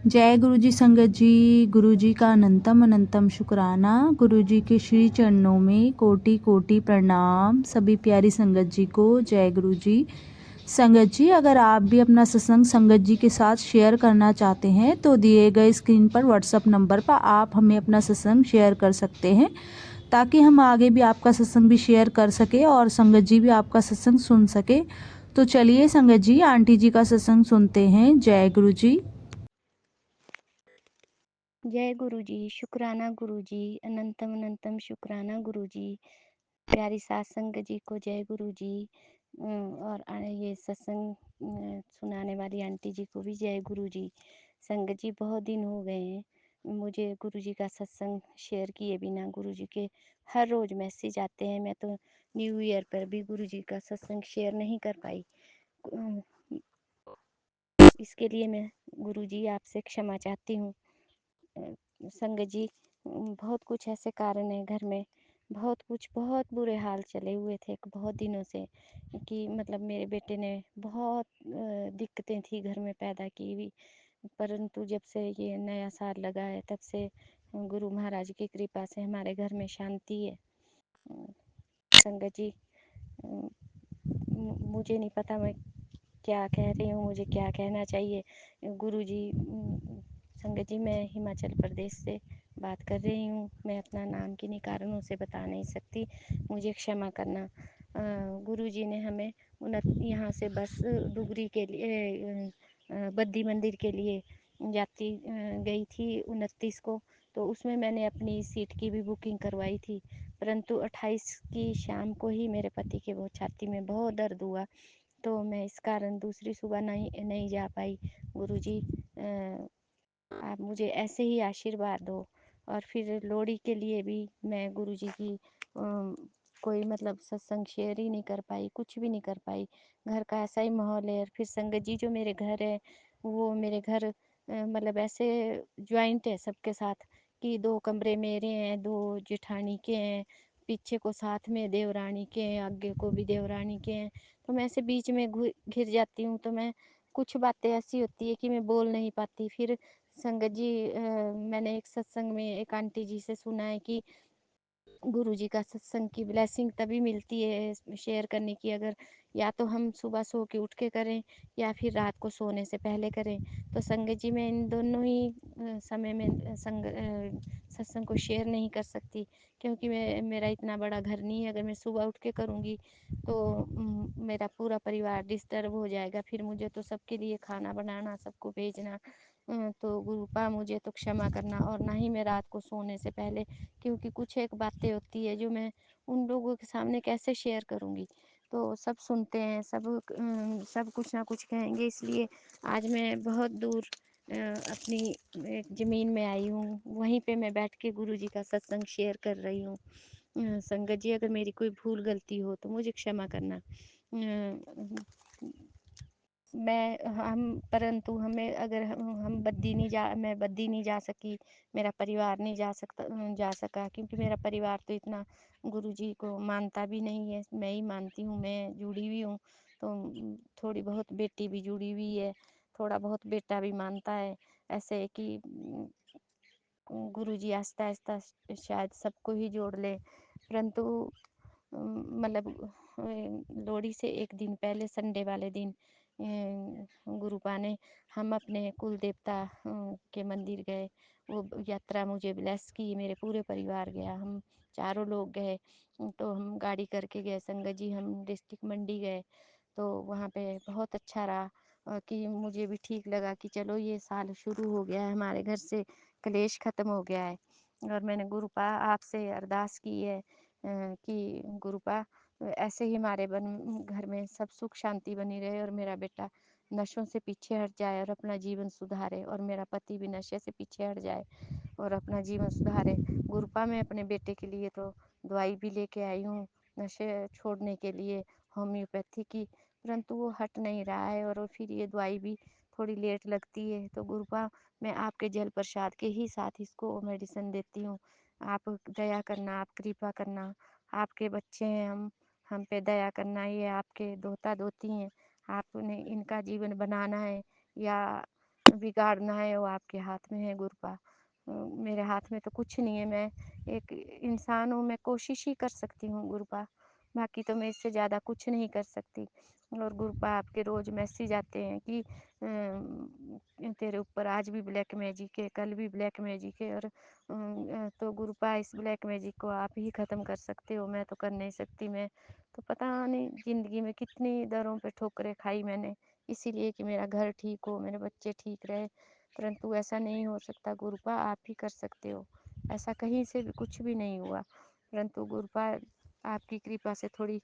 जय गुरु जी संगत जी। गुरु जी का अनंतम अनंतम शुक्राना। गुरु जी के श्री चरणों में कोटि कोटि प्रणाम। सभी प्यारी संगत जी को जय गुरु जी। संगत जी, अगर आप भी अपना सत्संग संगत जी के साथ शेयर करना चाहते हैं तो दिए गए स्क्रीन पर व्हाट्सएप नंबर पर आप हमें अपना सत्संग शेयर कर सकते हैं, ताकि हम आगे भी आपका सत्संग भी शेयर कर सके और संगत जी भी आपका सत्संग सुन सके। तो चलिए संगत जी, आंटी जी का सत्संग सुनते हैं। जय गुरु जी। जय गुरु जी। शुक्राना गुरु जी। अनंतम अनंतम शुक्राना गुरु जी। प्यारी सात संगत जी को जय गुरु जी। और ये सत्संग सुनाने वाली आंटी जी को भी जय गुरु जी। संगत जी, बहुत दिन हो गए हैं मुझे गुरु जी का सत्संग शेयर किए बिना। गुरु जी के हर रोज मैसेज आते हैं। मैं तो न्यू ईयर पर भी गुरु जी का सत्संग शेयर नहीं कर पाई। अम, इसके लिए मैं गुरु जी आपसे क्षमा चाहती हूँ। संगत जी, बहुत कुछ ऐसे कारण है घर में, बहुत कुछ, बहुत बुरे हाल चले हुए थे बहुत दिनों से, कि मतलब मेरे बेटे ने बहुत दिक्कतें थी घर में पैदा की हुई। परंतु जब से ये नया साल लगा है तब से गुरु महाराज की कृपा से हमारे घर में शांति है। संगत जी, मुझे नहीं पता मैं क्या कह रही हूँ, मुझे क्या कहना चाहिए। गुरु जी, संगत जी, मैं हिमाचल प्रदेश से बात कर रही हूँ। मैं अपना नाम किन्हीं कारणों से बता नहीं सकती, मुझे क्षमा करना। गुरु जी ने हमें यहाँ से बस डुगरी के लिए बद्दी मंदिर के लिए यात्री गई थी 29 को, तो उसमें मैंने अपनी सीट की भी बुकिंग करवाई थी। परंतु 28 की शाम को ही मेरे पति के वो छाती में बहुत दर्द हुआ, तो मैं इस कारण दूसरी सुबह नहीं जा पाई। गुरु जी, आप मुझे ऐसे ही आशीर्वाद दो। और फिर लोहड़ी के लिए भी मैं गुरु जी की कोई मतलब सत्संग शेयर ही नहीं कर पाई, कुछ भी नहीं कर पाई। घर का ऐसा ही माहौल है। और फिर संगत जी, जो मेरे घर है वो मेरे घर मतलब ऐसे ज्वाइंट है सबके साथ, कि 2 कमरे मेरे हैं, 2 जेठानी के हैं, पीछे को साथ में देवरानी के हैं, आगे को भी देवरानी के हैं। तो मैं ऐसे बीच में घिर जाती हूँ, तो मैं कुछ बातें ऐसी होती है कि मैं बोल नहीं पाती। फिर संगत जी, मैंने एक सत्संग में एक आंटी जी से सुना है कि गुरु जी का सत्संग की ब्लेसिंग तभी मिलती है शेयर करने की, अगर या तो हम सुबह सो के उठ के करें या फिर रात को सोने से पहले करें। तो संगत जी, मैं इन दोनों ही समय में सत्संग को शेयर नहीं कर सकती, क्योंकि मेरा इतना बड़ा घर नहीं है। अगर मैं सुबह उठ के करूँगी तो मेरा पूरा परिवार डिस्टर्ब हो जाएगा। फिर मुझे तो सबके लिए खाना बनाना, सबको भेजना। तो गुरुपा मुझे तो क्षमा करना। और ना ही मैं रात को सोने से पहले, क्योंकि कुछ एक बातें होती है जो मैं उन लोगों के सामने कैसे शेयर करूँगी। तो सब सुनते हैं, सब कुछ ना कुछ कहेंगे, इसलिए आज मैं बहुत दूर अपनी एक ज़मीन में आई हूँ, वहीं पे मैं बैठ के गुरु जी का सत्संग शेयर कर रही हूँ। संगत जी, अगर मेरी कोई भूल गलती हो तो मुझे क्षमा करना। परंतु हमें, अगर हम बद्दी नहीं जा मैं बद्दी नहीं जा सकी, मेरा परिवार नहीं जा सका, क्योंकि मेरा परिवार तो इतना गुरु जी को मानता भी नहीं है। मैं ही मानती हूँ, मैं जुड़ी हुई हूँ। तो थोड़ी बहुत बेटी भी जुड़ी हुई है, थोड़ा बहुत बेटा भी मानता है। ऐसे है कि गुरु जी आहिस्ता आहिस्ता शायद सबको ही जोड़ ले। परंतु मतलब लोहड़ी से एक दिन पहले, संडे वाले दिन, गुरुपा ने हम अपने कुल देवता के मंदिर गए। वो यात्रा मुझे ब्लेस की, मेरे पूरे परिवार गया, हम चारों लोग गए। तो हम गाड़ी करके गए संगत जी, हम डिस्ट्रिक्ट मंडी गए। तो वहाँ पे बहुत अच्छा रहा, कि मुझे भी ठीक लगा कि चलो ये साल शुरू हो गया है, हमारे घर से कलेश ख़त्म हो गया है। और मैंने गुरुपा आपसे अरदास की है कि गुरुपा ऐसे ही हमारे घर में सब सुख शांति बनी रहे, और मेरा बेटा नशों से पीछे हट जाए और अपना जीवन सुधारे, और मेरा पति भी नशे से पीछे हट जाए और अपना जीवन सुधारे। गुरुपा, मैं अपने बेटे के लिए तो दवाई भी लेके आई हूँ नशे छोड़ने के लिए, होम्योपैथी की, परंतु वो हट नहीं रहा है, और फिर ये दवाई भी थोड़ी लेट लगती है। तो गुरुपा, मैं आपके जल प्रसाद के ही साथ इसको मेडिसिन देती हूँ। आप दया करना, आप कृपा करना, आपके बच्चे हैं हम पे दया करना। ये आपके दोता दोती हैं, आपने इनका जीवन बनाना है, या बिगाड़ना है वो आपके हाथ में है गुरुपा। मेरे हाथ में तो कुछ नहीं है, मैं एक इंसान हूँ, मैं कोशिश ही कर सकती हूँ गुरुपा, बाकी तो मैं इससे ज़्यादा कुछ नहीं कर सकती। और गुरुपा आपके रोज़ मैसेज आते हैं कि तेरे ऊपर आज भी ब्लैक मैजिक है, कल भी ब्लैक मैजिक है, और तो गुरुपा इस ब्लैक मैजिक को आप ही ख़त्म कर सकते हो, मैं तो कर नहीं सकती। मैं तो पता नहीं ज़िंदगी में कितनी दरों पे ठोकरें खाई मैंने, इसीलिए कि मेरा घर ठीक हो, मेरे बच्चे ठीक रहे, परंतु ऐसा नहीं हो सकता गुरुपा, आप ही कर सकते हो। ऐसा कहीं से भी कुछ भी नहीं हुआ, परंतु गुरुपा आपकी कृपा से थोड़ी,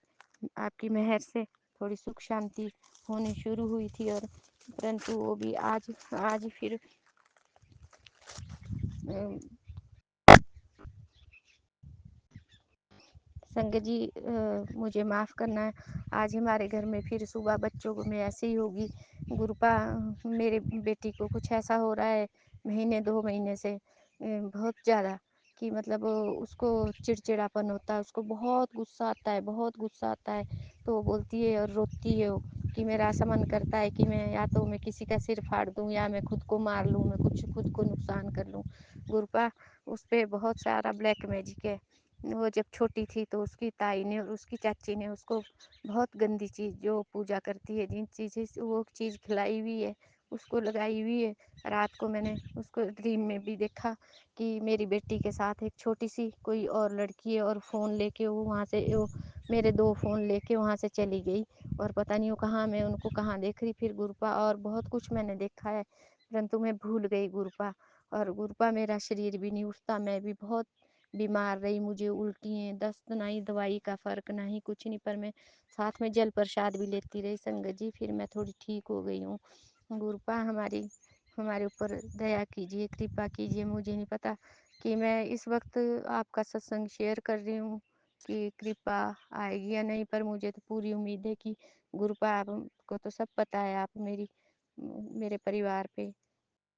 आपकी मेहर से थोड़ी सुख शांति होनी शुरू हुई थी, और परंतु वो भी आज फिर अ, संगत जी मुझे माफ़ करना है, आज हमारे घर में फिर सुबह बच्चों को में ऐसे ही होगी गुरुपा। मेरे बेटी को कुछ ऐसा हो रहा है महीने 2 महीने से, बहुत ज़्यादा, कि मतलब उसको चिड़चिड़ापन होता है, उसको बहुत गुस्सा आता है, बहुत गुस्सा आता है। तो वो बोलती है और रोती है वो, कि मेरा ऐसा मन करता है कि मैं या तो मैं किसी का सिर फाड़ दूँ, या मैं खुद को मार लूँ, मैं कुछ खुद को नुकसान कर लूँ। गुरुपा उस पे बहुत सारा ब्लैक मैजिक है। वो जब छोटी थी तो उसकी ताई ने और उसकी चाची ने उसको बहुत गंदी चीज़, जो पूजा करती है जिन चीज़ें से, वो चीज़ खिलाई हुई है, उसको लगाई हुई है। रात को मैंने उसको ड्रीम में भी देखा कि मेरी बेटी के साथ एक छोटी सी कोई और लड़की है, और फ़ोन लेके वो वहाँ से वो मेरे 2 फ़ोन लेके वहाँ से चली गई, और पता नहीं वो कहाँ, मैं उनको कहाँ देख रही फिर गुरुपा, और बहुत कुछ मैंने देखा है, परंतु मैं भूल गई गुरुपा। और गुरुपा मेरा शरीर भी नहीं उठता, मैं भी बहुत बीमार रही, मुझे उल्टियाँ, दस्त, ना ही दवाई का फ़र्क, ना ही कुछ नहीं, पर मैं साथ में जल प्रसाद भी लेती रही संगत जी, फिर मैं थोड़ी ठीक हो गई हूँ। गुरुपा हमारे ऊपर दया कीजिए, कृपा कीजिए। मुझे नहीं पता कि मैं इस वक्त आपका सत्संग शेयर कर रही हूँ कि कृपा आएगी या नहीं, पर मुझे तो पूरी उम्मीद है कि गुरुपा, आपको तो सब पता है, आप मेरे परिवार पे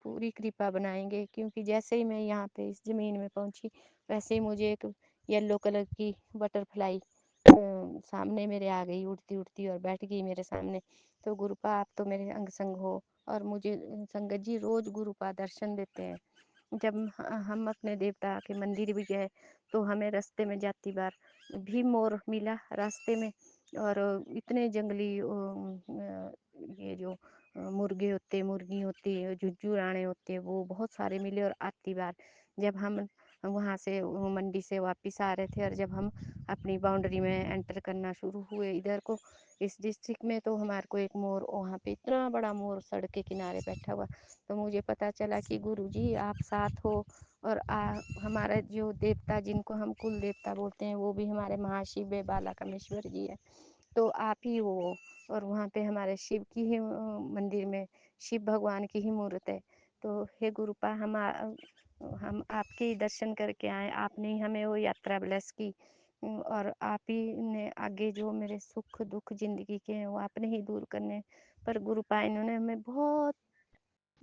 पूरी कृपा बनाएंगे, क्योंकि जैसे ही मैं यहाँ पे इस ज़मीन में पहुँची, वैसे ही मुझे एक येलो कलर की बटरफ्लाई सामने मेरे आ गई, उड़ती उड़ती, और बैठ गई मेरे सामने। तो गुरुपा आप तो मेरे अंग संग हो, और मुझे संगत जी रोज़ गुरुपा दर्शन देते हैं। जब हम अपने देवता के मंदिर भी गए, तो हमें रास्ते में जाती बार भी मोर मिला रास्ते में, और इतने जंगली ये जो मुर्गे होते, मुर्गी होती है, झुझुराने होते हैं, वो बहुत सारे मिले। और आती बार जब हम वहाँ से मंडी से वापस आ रहे थे, और जब हम अपनी बाउंड्री में एंटर करना शुरू हुए इधर को, इस डिस्ट्रिक्ट में, तो हमारे को एक मोर, वहाँ पे इतना बड़ा मोर सड़क के किनारे बैठा हुआ। तो मुझे पता चला कि गुरुजी आप साथ हो, और हमारा जो देवता, जिनको हम कुल देवता बोलते हैं, वो भी हमारे महाशिव बाला कामेश्वर जी है, तो आप ही हो। और वहाँ पे हमारे शिव की ही मंदिर में शिव भगवान की ही मूर्त है। तो हे गुरुपा, हम आपके ही दर्शन करके आए, आपने ही हमें वो यात्रा ब्लेस की। और आप ही ने आगे जो मेरे सुख दुख जिंदगी के हैं, वो आपने ही दूर करने। पर गुरुपा इन्होंने हमें बहुत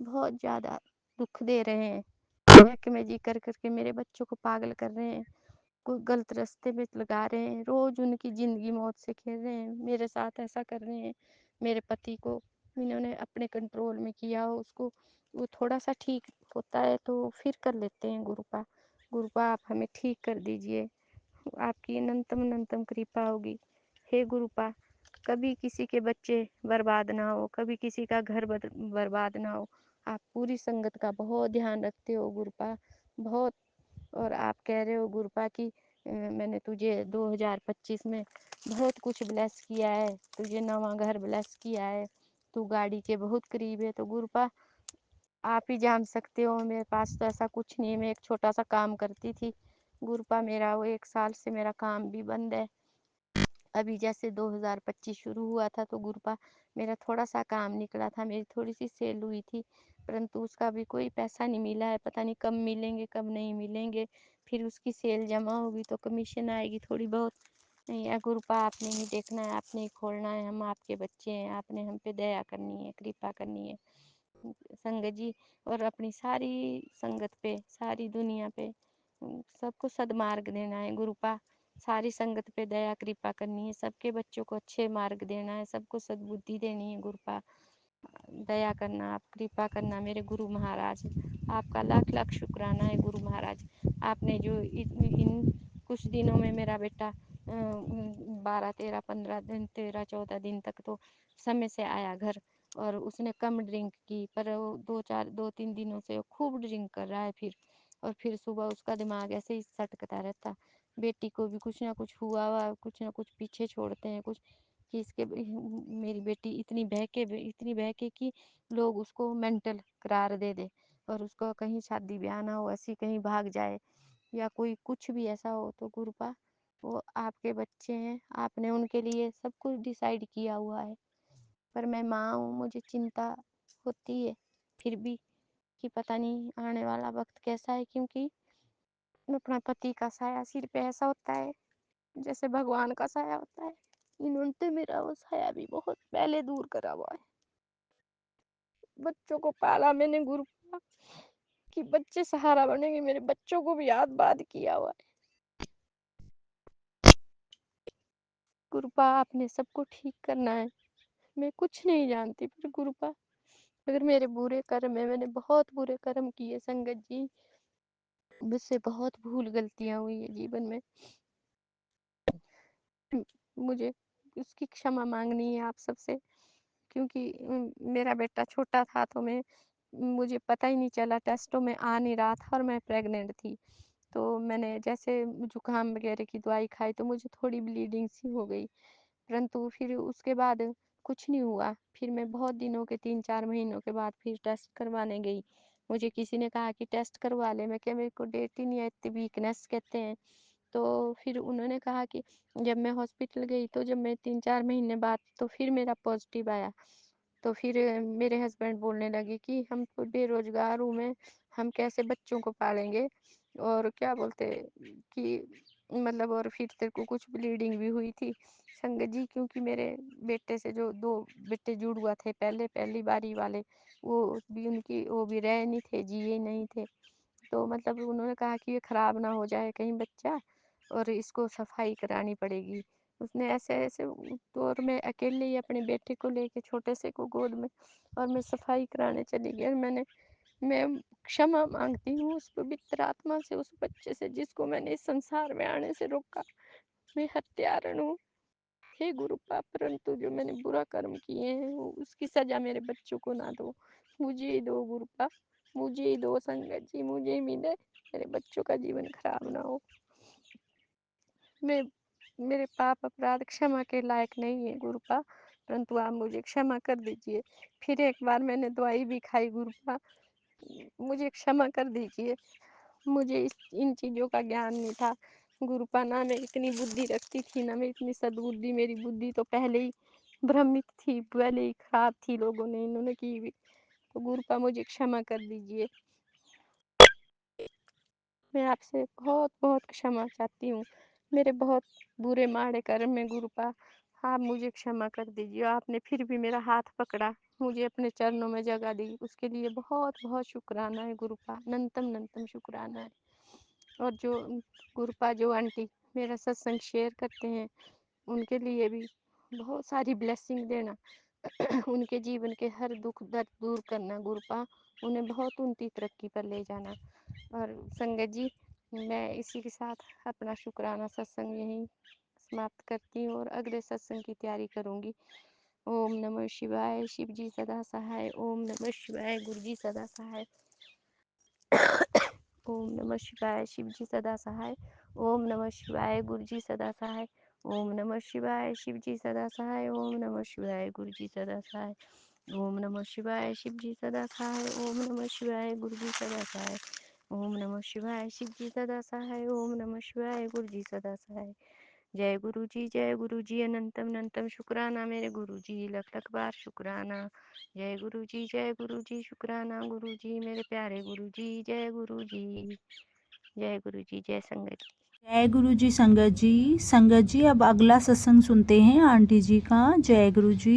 बहुत ज़्यादा दुख दे रहे हैं, बहक में जी कर करके मेरे बच्चों को पागल कर रहे हैं, कोई गलत रास्ते में लगा रहे हैं, रोज उनकी जिंदगी मौत से खेल रहे हैं, मेरे साथ ऐसा कर रहे हैं। मेरे पति को इन्होंने अपने कंट्रोल में किया हो, उसको वो थोड़ा सा ठीक होता है तो फिर कर लेते हैं गुरुपा। गुरुपा आप हमें ठीक कर दीजिए, आपकी अनंतम अनंतम कृपा होगी। हे गुरुपा, कभी किसी के बच्चे बर्बाद ना हो, कभी किसी का घर बर्बाद ना हो। आप पूरी संगत का बहुत ध्यान रखते हो गुरुपा, बहुत। और आप कह रहे हो गुरुपा कि मैंने तुझे 2025 में बहुत कुछ ब्लेस किया है, तुझे नवा घर ब्लेस किया है, तू गाड़ी के बहुत करीब है। तो गुरुपा आप ही जान सकते हो, मेरे पास तो ऐसा कुछ नहीं है, मैं एक छोटा सा काम करती थी गुरुपा, मेरा वो 1 साल से मेरा काम भी बंद है। अभी जैसे 2025 शुरू हुआ था, तो गुरुपा मेरा थोड़ा सा काम निकला था, मेरी थोड़ी सी सेल हुई थी, परंतु उसका भी कोई पैसा नहीं मिला है, पता नहीं कब मिलेंगे कब नहीं मिलेंगे। फिर उसकी सेल जमा होगी तो कमीशन आएगी थोड़ी बहुत। नहीं या गुरुपा, आपने ही देखना है, आपने ही खोलना है, हम आपके बच्चे हैं, आपने हम पे दया करनी है, कृपा करनी है संगत जी। और अपनी सारी संगत पे, सारी दुनिया पे सबको सदमार्ग देना है गुरुपा, सारी संगत पे दया कृपा करनी है, सबके बच्चों को अच्छे मार्ग देना है, सबको सद्बुद्धि देनी है गुरुपा। दया करना, आप कृपा करना मेरे गुरु महाराज। आपका लाख लाख शुक्राना है गुरु महाराज। आपने जो इन कुछ दिनों में मेरा बेटा 12, 13, 15 दिन, 13, 14 दिन तक तो समय से आया घर, और उसने कम ड्रिंक की, पर वो 2-3 दिनों से वो खूब ड्रिंक कर रहा है फिर सुबह उसका दिमाग ऐसे ही सटकता रहता। बेटी को भी कुछ ना कुछ हुआ कुछ ना कुछ पीछे छोड़ते हैं कुछ, कि इसके मेरी बेटी इतनी बहके कि लोग उसको मेंटल करार दे दे, और उसको कहीं शादी ब्याह ना हो, ऐसी कहीं भाग जाए, या कोई कुछ भी ऐसा हो। तो गुरुपा, वो आपके बच्चे हैं, आपने उनके लिए सब कुछ डिसाइड किया हुआ है, पर मैं माँ हूँ, मुझे चिंता होती है फिर भी, कि पता नहीं आने वाला वक्त कैसा है, क्योंकि अपना पति का साया सिर पे ऐसा होता है जैसे भगवान का साया होता है। इन्होंने तो मेरा वो साया भी बहुत पहले दूर करा हुआ है। बच्चों को पाला मैंने गुरु कि बच्चे सहारा बनेंगे, मेरे बच्चों को भी याद बात किया हुआ है। गुरुपा, आपने सबको ठीक करना है, मैं कुछ नहीं जानती, पर गुरुपा अगर मेरे बुरे कर्म है, मैंने बहुत बुरे कर्म किए संगत जी, मुझसे बहुत भूल गलतियां हुई है जीवन में, मुझे उसकी क्षमा मांगनी है आप सबसे। क्योंकि मेरा बेटा छोटा था तो मुझे पता ही नहीं चला, टेस्टों में आ नहीं रहा था और मैं प्रेग्नेंट थी। तो मैंने जैसे जुकाम वगैरह की दवाई खाई तो मुझे थोड़ी ब्लीडिंग सी हो गई, परंतु फिर उसके बाद कुछ नहीं हुआ। फिर मैं बहुत दिनों के 3-4 महीनों के बाद फिर टेस्ट करवाने गई। मुझे किसी ने कहा कि टेस्ट करवा ले, मैं क्या, मेरे को डेट ही नहीं है, इतनी वीकनेस कहते हैं। तो फिर उन्होंने कहा कि जब मैं हॉस्पिटल गई तो जब मैं 3-4 महीने बाद तो फिर मेरा पॉजिटिव आया। तो फिर मेरे हस्बैंड बोलने लगे कि हम तो बेरोजगार हूँ, मैं हम कैसे बच्चों को पालेंगे, और क्या बोलते कि मतलब, और फिर तेरे को कुछ ब्लीडिंग भी हुई थी संगत जी, क्योंकि मेरे बेटे से जो 2 बेटे जुड़वा थे पहले पहली बारी वाले, वो भी रहे नहीं थे, जिए नहीं थे। तो मतलब उन्होंने कहा कि ये खराब ना हो जाए कहीं बच्चा, और इसको सफाई करानी पड़ेगी। उसने ऐसे ऐसे तो, और मैं अकेले ही अपने बेटे को लेके छोटे से को गोद में, और मैं सफाई कराने चली गई, और मैं क्षमा मांगती हूँ उस पवित्र आत्मा से, उस बच्चे से जिसको मैंने इस संसार में आने से रोका। मैं हत्यारण हूँ हे गुरुपा, परंतु जो मैंने बुरा कर्म किए हैं वो उसकी सजा मेरे बच्चों को ना दो, मुझे ही दो गुरुपा, मुझे ही दो संगत जी, मुझे ही मिले, मेरे बच्चों का जीवन खराब ना हो। मैं मेरे पाप अपराध क्षमा के लायक नहीं है गुरुपा, परंतु आप मुझे क्षमा कर दीजिए। फिर एक बार मैंने दवाई भी खाई गुरुपा, मुझे क्षमा कर दीजिए। मुझे इन चीज़ों का ज्ञान नहीं था गुरुपा, ना मैं इतनी बुद्धि रखती थी, ना मैं इतनी सद्बुद्धि, मेरी बुद्धि तो पहले ही भ्रमित थी, पहले ही खराब थी, लोगों ने इन्होंने की भी। तो गुरुपा मुझे क्षमा कर दीजिए, मैं आपसे बहुत बहुत क्षमा चाहती हूँ। मेरे बहुत बुरे माड़े कर्म में गुरुपा, आप मुझे क्षमा कर दीजिए। आपने फिर भी मेरा हाथ पकड़ा, मुझे अपने चरणों में जगह दी, उसके लिए बहुत बहुत शुक्राना है गुरुपा, नंतम नंतम शुक्राना है। और जो गुरुपा, जो आंटी मेरा सत्संग शेयर करते हैं, उनके लिए भी बहुत सारी ब्लेसिंग देना उनके जीवन के हर दुख दर्द दूर करना गुरुपा, उन्हें बहुत ऊंची तरक्की पर ले जाना। और संगत जी, मैं इसी के साथ अपना शुक्राना सत्संग यहीं समाप्त करती हूँ और अगले सत्संग की तैयारी करूँगी। ओम नमः शिवाय, शिव जी सदा सहाय। ओम नमः शिवाय, गुरु जी सदा सहाय। ओम नमः शिवाय, शिव जी सदा सहाय। ओम नमः शिवाय, गुरु जी सदा सहाय। ओम नमः शिवाय, शिव जी सदा सहाय। ओम नमः शिवाय, गुरु जी सदा सहाय। ओम नमः शिवाय, शिव जी सदा सहाय। ओम नमः शिवाय, गुरु जी सदा सहाय। ओम नमः शिवाय, शिव जी सदा सहाय। ओम नमः शिवाय, गुरु जी सदा सहाय। जय गुरु जी, जय गुरु जी, अनंतम अनंतम शुक्राना मेरे गुरु जी, लख लख बार शुक्राना। जय गुरु जी, जय गुरु जी, शुक्राना गुरु जी, मेरे प्यारे गुरु जी, जय गुरु जी, जय गुरु जी, जय संगत। जय गुरु जी संगत जी। संगत जी, अब अगला सत्संग सुनते हैं आंटी जी का। जय गुरु जी।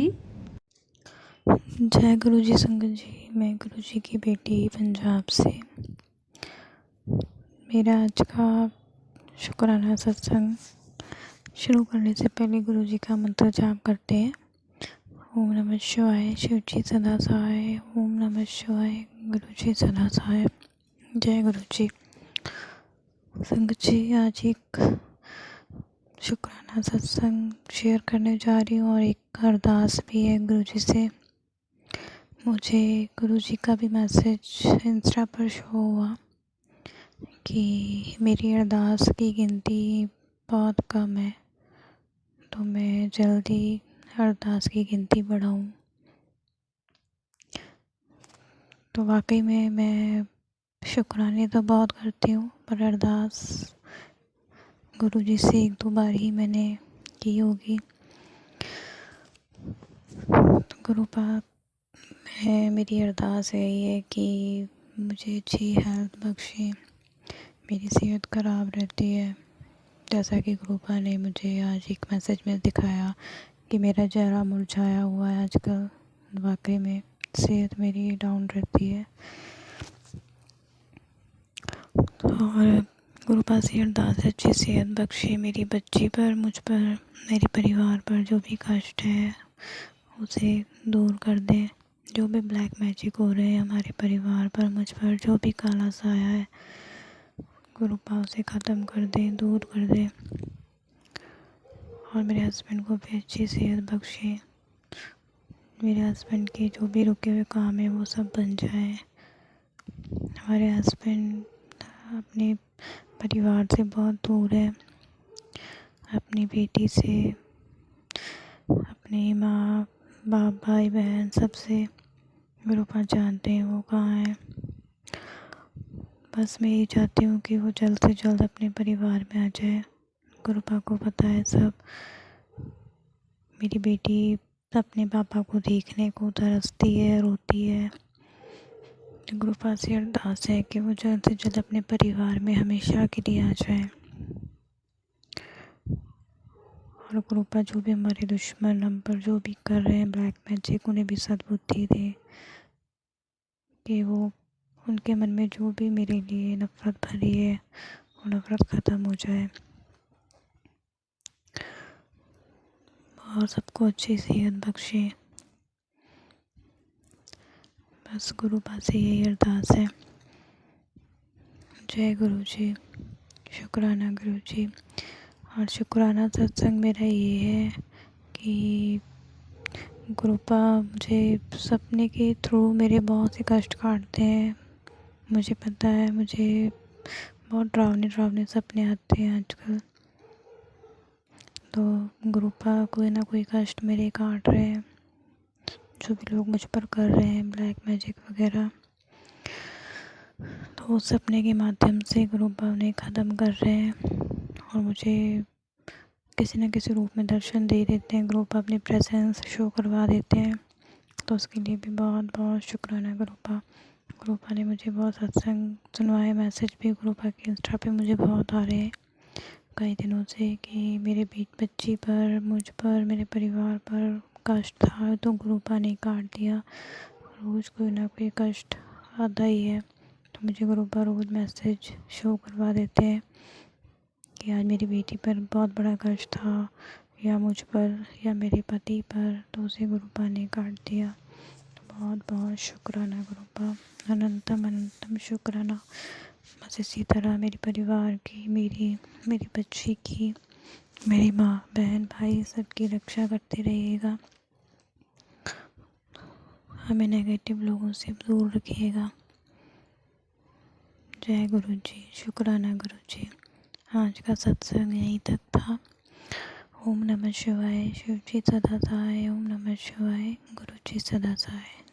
जय गुरु जी संगत जी, मैं गुरु जी की बेटी पंजाब से। मेरा आज का शुक्राना सत्संग शुरू करने से पहले गुरु जी का मंत्र जाप करते हैं। ओम नमः शिवाय। शिव जी सदा सहाय। ओम नमः शिवाय। गुरु जी सदा सहाय। जय गुरु जी। संगत जी, आज एक शुक्राना सत्संग शेयर करने जा रही हूँ और एक अरदास भी है गुरु जी से। मुझे गुरु जी का भी मैसेज इंस्टा पर शो हुआ कि मेरी अरदास की गिनती बहुत कम है, तो मैं जल्दी अरदास की गिनती बढ़ाऊँ। तो वाकई में मैं शुक्राने तो बहुत करती हूँ, पर अरदास गुरु जी से 1-2 बार ही मैंने की होगी। तो गुरु पाक है, मेरी अरदास है ये कि मुझे अच्छी हेल्थ बख्शे। मेरी सेहत ख़राब रहती है, जैसा कि गुरु पाक ने मुझे आज एक मैसेज में दिखाया कि मेरा चेहरा मुरझाया हुआ है आजकल। वाकई में सेहत मेरी डाउन रहती है और गुरु पाक से अरदास है अच्छी सेहत बख्शे मेरी बच्ची पर, मुझ पर, मेरे परिवार पर जो भी कष्ट है उसे दूर कर दे। जो भी ब्लैक मैजिक हो रहे हैं हमारे परिवार पर, मुझ पर जो भी काला साया है, गुरु पाक से ख़त्म कर दे, दूर कर दे। और मेरे हस्बैंड को भी अच्छी सेहत बख्शे। मेरे हस्बैंड के जो भी रुके हुए काम है वो सब बन जाए। हमारे हस्बैंड अपने परिवार से बहुत दूर है, अपनी बेटी से, अपनी माँ बाप भाई बहन सबसे। गुरु पाक जानते हैं वो कहाँ है। बस मैं यही चाहती हूँ कि वो जल्द से जल्द अपने परिवार में आ जाए। गुरु पाक को पता है सब। मेरी बेटी अपने पापा को देखने को तरसती है, रोती है। गुरु पाक से अरदास है कि वो जल्द से जल्द अपने परिवार में हमेशा के लिए आ जाए। और गुरु पाक जो भी हमारे दुश्मन हम पर जो भी कर रहे हैं ब्लैक मैजिक, उन्हें भी सद्बुद्धि दे कि वो उनके मन में जो भी मेरे लिए नफ़रत भरी है वो नफ़रत ख़त्म हो जाए और सबको अच्छी सेहत बख्शे। बस गुरु पाक से यही अरदास है। जय गुरु जी। शुक्राना गुरु जी। और शुक्राना सत्संग मेरा ये है कि गुरु पाक मुझे सपने के थ्रू मेरे बहुत से कष्ट काटते हैं। मुझे पता है, मुझे बहुत डरावने सपने आते हैं आजकल। तो गुरु पाक कोई ना कोई कष्ट मेरे काट रहे हैं, जो भी लोग मुझ पर कर रहे हैं ब्लैक मैजिक वगैरह, तो उस सपने के माध्यम से गुरु पाक उन्हें ख़त्म कर रहे हैं और मुझे किसी न किसी रूप में दर्शन दे देते हैं। गुरु पाक अपनी प्रेजेंस शो करवा देते हैं, तो उसके लिए भी बहुत बहुत शुक्राना गुरु पाक। गुरु पाक ने मुझे बहुत सत्संग सुनवाए। मैसेज भी गुरु पाक के इंस्टा पे मुझे बहुत आ रहे हैं कई दिनों से कि मेरे बच्ची पर, मुझ पर, मेरे परिवार पर कष्ट था तो गुरु पाक ने काट दिया। रोज़ कोई ना कोई कष्ट आता ही है, तो मुझे गुरु पाक रोज़ मैसेज शो करवा देते हैं कि आज मेरी बेटी पर बहुत बड़ा कष्ट था, या मुझ पर, या मेरे पति पर, तो उसे गुरु पाक ने काट दिया। तो बहुत बहुत शुक्राना गुरु पाक, अनंतम अनंतम शुक्राना। बस इसी तरह मेरे परिवार की, मेरी बच्ची की, मेरी माँ बहन भाई सबकी रक्षा करते रहिएगा। हमें नेगेटिव लोगों से दूर रखिएगा। जय गुरु जी। शुक्राना गुरु जी। आज का सत्संग यहीं तक था। ओम नमः शिवाय। शिव जी सदा सहाय। ओम नमः शिवाय। गुरु जी सदा सहाय।